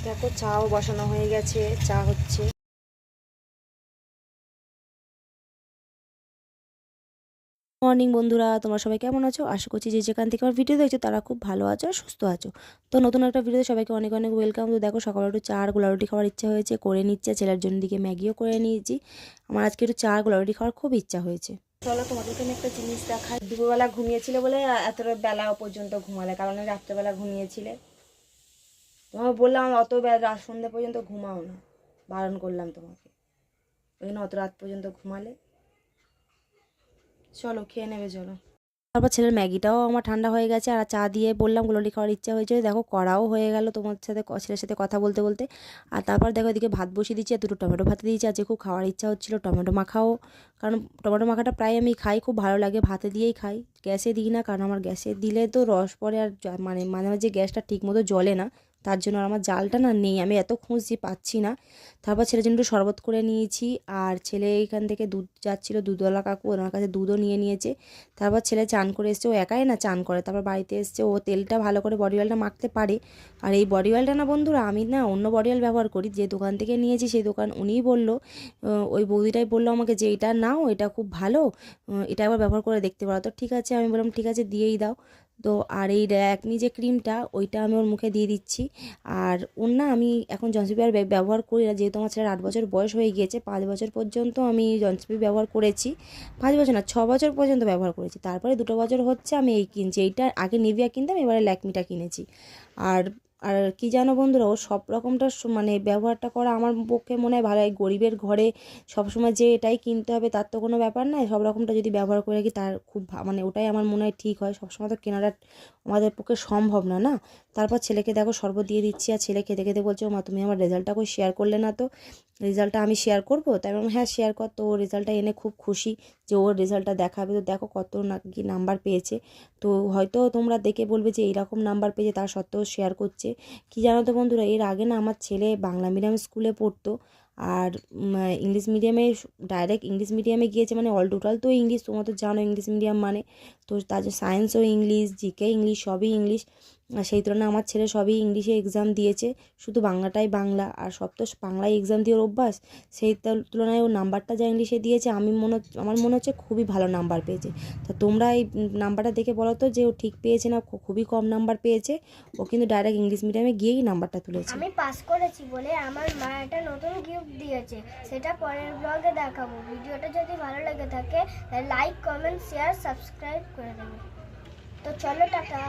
দেখো চাও বসানো হয়ে গেছে, চা হচ্ছে। মর্নিং বন্ধুরা, তোমরা সবাই কেমন আছো? আশা করছি যে যেখান থেকে আমার ভিডিও দেখছো তারা খুব ভালো আছো আর সুস্থ আছো। তো নতুন একটা ভিডিওতে সবাইকে অনেক অনেক ওয়েলকাম। তো দেখো সকালে একটু চা আর গোলা রুটি খাওয়ার ইচ্ছা হয়েছে, করে নিচ্ছে। ছেলের জন্য দিকে ম্যাগিও করে নিয়েছি। আমার আজকে একটু চা আর গোলা রুটি খাওয়ার খুব ইচ্ছা হয়েছে। চলো তোমাদেরকে আমি একটা জিনিস দেখাই। দুপুরবেলা ঘুমিয়েছিলে বলে এত বেলা পর্যন্ত ঘুমালে, কারণ রাত্রেবেলা ঘুমিয়েছিলে। তোমাকে বললাম অত রাত সন্ধ্যা পর্যন্ত ঘুমাও না, বারণ করলাম তোমাকে, ওই জন্য অত রাত পর্যন্ত ঘুমালে। চলো খেয়ে নেবে, চলো। তারপর ছেলের ম্যাগিটাও আমার ঠান্ডা হয়ে গেছে, আর চা দিয়ে বললাম গোলালি খাওয়ার ইচ্ছা হয়েছে। দেখো কড়াও হয়ে গেল তোমার সাথে, ছেলের সাথে কথা বলতে বলতে। আর তারপর দেখো এদিকে ভাত বসিয়ে দিচ্ছি, আর দুটো টমেটো ভাতে দিয়েছি। আজকে খুব খাওয়ার ইচ্ছা হচ্ছিলো টমেটো মাখাও, কারণ টমেটো মাখাটা প্রায় আমি খাই, খুব ভালো লাগে, ভাতে দিয়েই খাই, গ্যাসে দিই না, কারণ আমার গ্যাসে দিলে তো রস পড়ে আর মানে মাঝে মাঝে গ্যাসটা ঠিক মতো জ্বলে না, তার জন্য আর আমার জালটা না নেই, আমি এত খুঁজছি পাচ্ছি না। তারপর ছেলের জন্য একটু শরবত করে নিয়েছি, আর ছেলে এখান থেকে দুধ যাচ্ছিলো, দুধওয়ালা কাকু ওনার কাছে দুধও নিয়ে নিয়েছে। তারপর ছেলে চান করে এসছে, ও একাই না চান করে, তারপর বাড়িতে এসছে, ও তেলটা ভালো করে বডি অয়েলটা মাখতে পারে। আর এই বডি অয়েলটা না বন্ধুরা, আমি না অন্য বডি অয়েল ব্যবহার করি, যে দোকান থেকে নিয়েছি সেই দোকান উনিই বললো, ওই বৌদিটাই বললো আমাকে যে এটা নাও, এটা খুব ভালো, এটা একবার ব্যবহার করে দেখতে পারো। তো ঠিক আছে, আমি বললাম ঠিক আছে দিয়েই দাও। তো আর এই ল্যাকমি যে ক্রিমটা, ওইটা আমি ওর মুখে দিয়ে দিচ্ছি। আর ওর না আমি এখন জনসিপি আর ব্যবহার করি না, যেহেতু আমার ছেলের 8 বছর বয়স হয়ে গিয়েছে। 5 বছর পর্যন্ত আমি জনসিপি ব্যবহার করেছি, 5 বছর না 6 বছর পর্যন্ত ব্যবহার করেছি। তারপরে 2 বছর হচ্ছে আমি এই কিনছি, এইটা আগে নিভিয়া কিনতাম, এবারে ল্যাকমিটা কিনেছি। আর আর কি জানো বন্ধুরা, ও সব রকমটা মানে ব্যবহারটা করা আমার পক্ষে মনে হয় ভালো। এই গরিবের ঘরে সবসময় যে এটাই কিনতে হবে তার তো কোনো ব্যাপার নয়, সব রকমটা যদি ব্যবহার করে রাখি তার খুব মানে ওটাই আমার মনে হয় ঠিক হয়। সবসময় তো কেনাটা আমাদের পক্ষে সম্ভব না, না। তারপর ছেলেকে দেখো শরবত দিয়ে দিচ্ছি, আর ছেলে খেতে খেতে বলছে, ও মা তুমি আমার রেজাল্টটা কই শেয়ার করলে না তো, রেজাল্টটা আমি শেয়ার করবো। তাই আমি বললাম হ্যাঁ শেয়ার কর। তো ও রেজাল্টটা এনে খুব খুশি যে ওর রেজাল্টটা দেখাবে। তো দেখো কত নাকি নাম্বার পেয়েছে। তো হয়তো তোমরা দেখে বলবে যে এইরকম নাম্বার পেয়েছে, তার সত্ত্বেও শেয়ার করছে। কি জানো তো বন্ধুরা, এর আগে না আমার ছেলে বাংলা মিডিয়াম স্কুলে পড়তো, আর ইংলিশ মিডিয়ামে, ডাইরেক্ট ইংলিশ মিডিয়ামে গিয়েছে, মানে অল টোটাল তো ইংলিশ, তোমরা তো জানো ইংলিশ মিডিয়াম মানে। তো তার যে সায়েন্সও ইংলিশ, জিকে ইংলিশ, সবই ইংলিশ। আর সেই তুলনায় আমার ছেলে সবই ইংলিশে এক্সাম দিয়েছে, শুধু বাংলাটাই বাংলা, আর সব তো বাংলায় এক্সাম দিয়ে ওর অভ্যাস। সেই তুলনায় ও নাম্বারটা যা ইংলিশে দিয়েছে, আমার মনে হচ্ছে খুবই ভালো নাম্বার পেয়েছে। তা তোমরা এই নাম্বারটা দেখে বলো তো যে ও ঠিক পেয়েছে না খুবই কম নাম্বার পেয়েছে। ও কিন্তু ডাইরেক্ট ইংলিশ মিডিয়ামে গিয়েই নাম্বারটা তুলেছে। আমি পাস করেছি বলে আমার মা একটা নতুন গিফট দিয়েছে, সেটা পরের ব্লগে দেখাবো। ভিডিওটা যদি ভালো লেগে থাকে তাহলে লাইক, কমেন্ট, শেয়ার, সাবস্ক্রাইব করে দেবে। তো চলো টাটা।